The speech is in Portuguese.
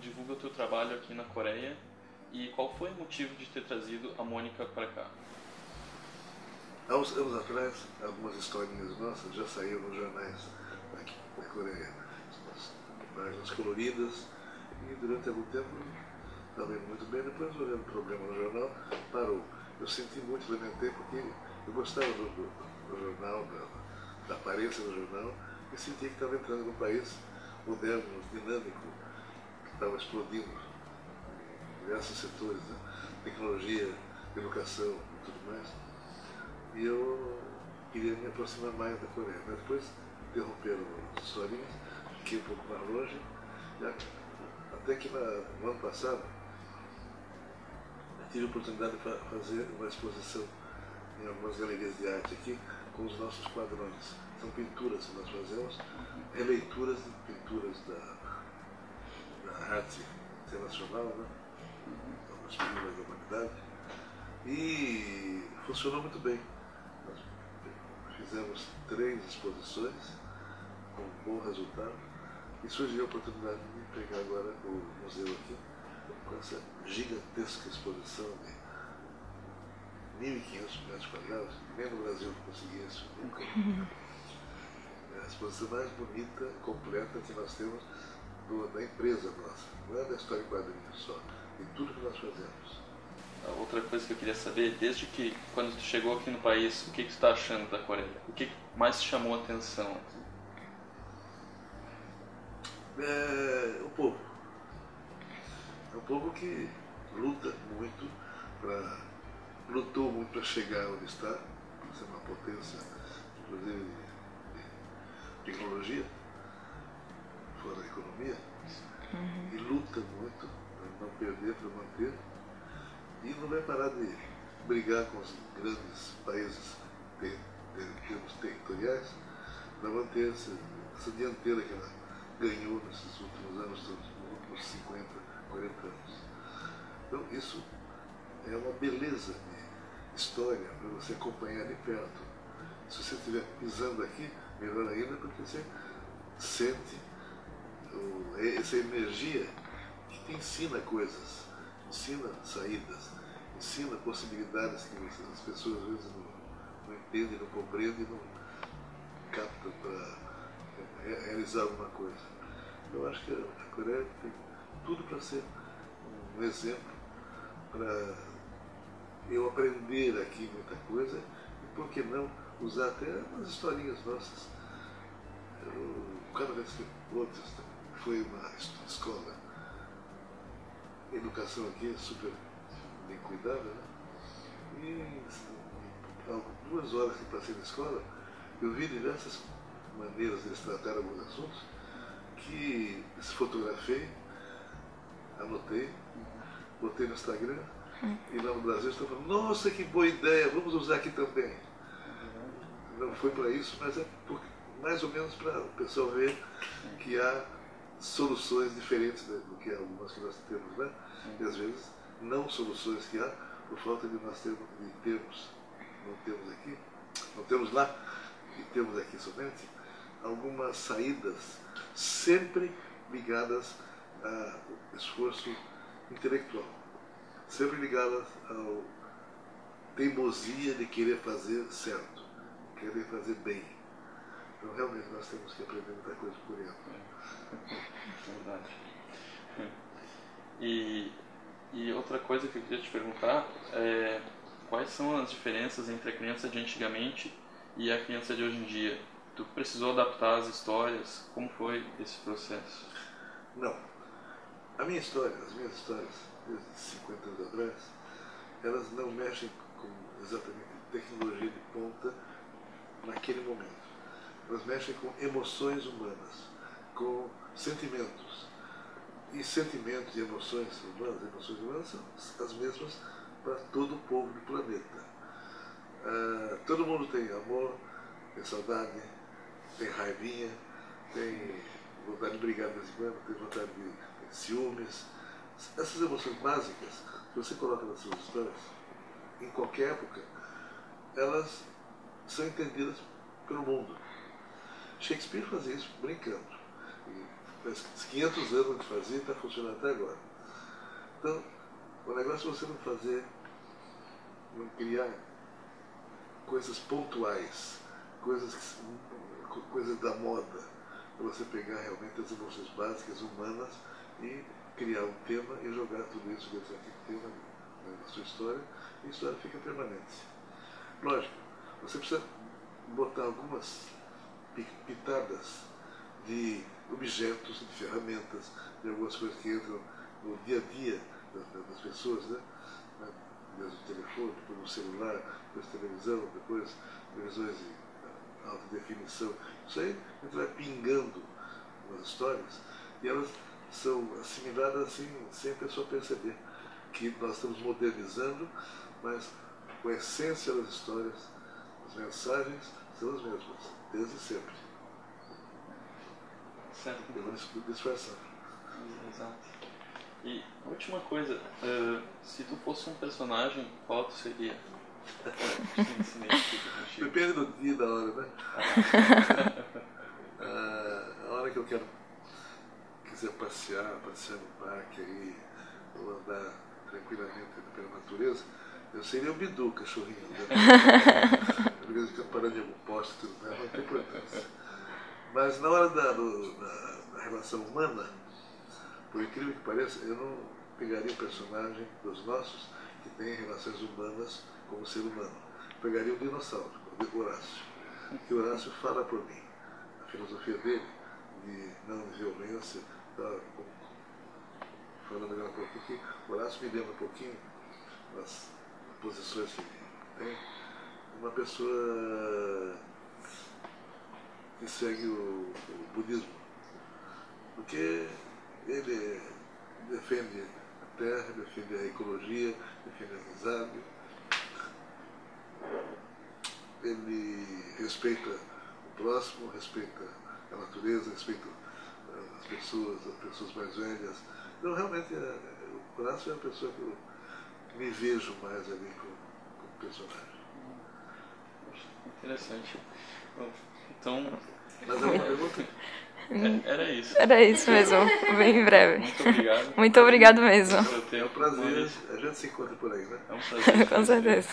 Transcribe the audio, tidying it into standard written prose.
divulga o teu trabalho aqui na Coreia e qual foi o motivo de ter trazido a Mônica para cá? Há uns anos atrás, algumas historinhas nossas já saíram nos jornais aqui na Coreia, páginas coloridas, e durante algum tempo estava indo muito bem. Depois, olhando o programa no jornal, parou. Eu senti muito, lamentei, porque eu gostava do jornal, da aparência do jornal, e senti que estava entrando num país moderno, dinâmico, que estava explodindo em diversos setores, né? Tecnologia, educação e tudo mais. E eu queria me aproximar mais da Coreia. Mas depois interromperam as historinhas, fiquei um pouco mais longe, até que no ano passado eu tive a oportunidade de fazer uma exposição em algumas galerias de arte aqui com os nossos quadrões. São pinturas que nós fazemos, releituras de pinturas da arte internacional, né? Algumas figuras da humanidade. E funcionou muito bem. Nós fizemos 3 exposições com um bom resultado e surgiu a oportunidade de pegar agora o museu aqui com essa gigantesca exposição de 1.500 metros quadrados. Nem no Brasil conseguia isso nunca. É a exposição mais bonita, completa que nós temos da empresa nossa. Não é da história em quadrinhos só, de tudo que nós fazemos. Outra coisa que eu queria saber, desde que quando tu chegou aqui no país, o que tu está achando da Coreia? O que mais te chamou a atenção aqui? O povo. É um povo que luta muito, lutou muito para chegar onde está, para ser uma potência, inclusive de tecnologia, fora da economia, e luta muito para não perder, para manter. E não vai parar de brigar com os grandes países em termos territoriais para manter essa dianteira que ela ganhou nesses últimos anos, nos últimos 50, 40 anos. Então isso é uma beleza de história para você acompanhar de perto. Se você estiver pisando aqui, melhor ainda, porque você sente essa energia que te ensina coisas, ensina saídas, ensina possibilidades que as pessoas às vezes não entendem, não compreendem, não captam para realizar alguma coisa. Eu acho que a Coreia tem tudo para ser um exemplo para eu aprender aqui muita coisa e, por que não, usar até umas historinhas nossas. O Carnaval foi uma escola. A educação aqui é super bem cuidada, né? E 2 horas que passei na escola, eu vi diversas maneiras de eles tratar alguns assuntos que fotografei, anotei, botei no Instagram e lá no Brasil estão falando, nossa, que boa ideia, vamos usar aqui também. Não foi para isso, mas é mais ou menos para o pessoal ver que há soluções diferentes do que algumas que nós temos, né? E às vezes não soluções que há por falta de nós não temos lá e temos aqui somente algumas saídas sempre ligadas ao esforço intelectual, sempre ligadas à teimosia de querer fazer certo, querer fazer bem. Então realmente nós temos que aprender muita coisa por ele. Verdade. E outra coisa que eu queria te perguntar é quais são as diferenças entre a criança de antigamente e a criança de hoje em dia? Tu precisou adaptar as histórias? Como foi esse processo? Não. As minhas histórias, desde 50 anos atrás, elas não mexem com exatamente tecnologia de ponta naquele momento. Elas mexem com emoções humanas, com sentimentos. E sentimentos e emoções humanas são as mesmas para todo o povo do planeta. Todo mundo tem amor, tem saudade, tem raivinha, tem vontade de brigar de vez em quando, tem vontade de ciúmes. Essas emoções básicas, se você coloca nas suas histórias, em qualquer época, elas são entendidas pelo mundo. Shakespeare fazia isso brincando. E faz 500 anos que fazia e está funcionando até agora. Então, o negócio é você não fazer, não criar coisas pontuais, coisas da moda, para você pegar realmente as emoções básicas humanas e criar um tema e jogar tudo isso dentro daquele tema na sua história, e a história fica permanente. Lógico, você precisa botar algumas pitadas de objetos, de ferramentas, de algumas coisas que entram no dia a dia das pessoas, né? Desde o telefone, depois o celular, depois a televisão, depois televisões de alta definição. Isso aí a gente vai pingando nas histórias e elas são assimiladas assim, sem a pessoa perceber que nós estamos modernizando, mas com a essência das histórias, as mensagens são as mesmas, desde sempre. Certo. Eu vou disfarçar. Exato. E a última coisa, se tu fosse um personagem, qual tu seria? Depende do dia e da hora, né? A hora que eu quiser passear no parque aí, ou andar tranquilamente pela natureza, eu seria o Bidu, cachorrinho. Às vezes fica parando em algum poste, tudo, né? Não tem importância. Mas na hora da relação humana, por incrível que pareça, eu não pegaria um personagem dos nossos que tem relações humanas como ser humano. Eu pegaria um dinossauro, o Horácio. Que o Horácio fala por mim. A filosofia dele, de não violência, falando agora um pouquinho que o Horácio me lembra um pouquinho das posições que ele tem. Uma pessoa que segue o budismo. Porque ele defende a terra, defende a ecologia, defende a amizade. Ele respeita o próximo, respeita a natureza, respeita as pessoas mais velhas. Então, realmente, o Horácio é a pessoa que eu me vejo mais ali como personagem. Interessante. Bom, então... Mas é uma pergunta... Era isso. Era isso mesmo, bem breve. Muito obrigado. Muito obrigado mesmo. É um prazer. A gente se encontra por aí, né? É um prazer. Com certeza.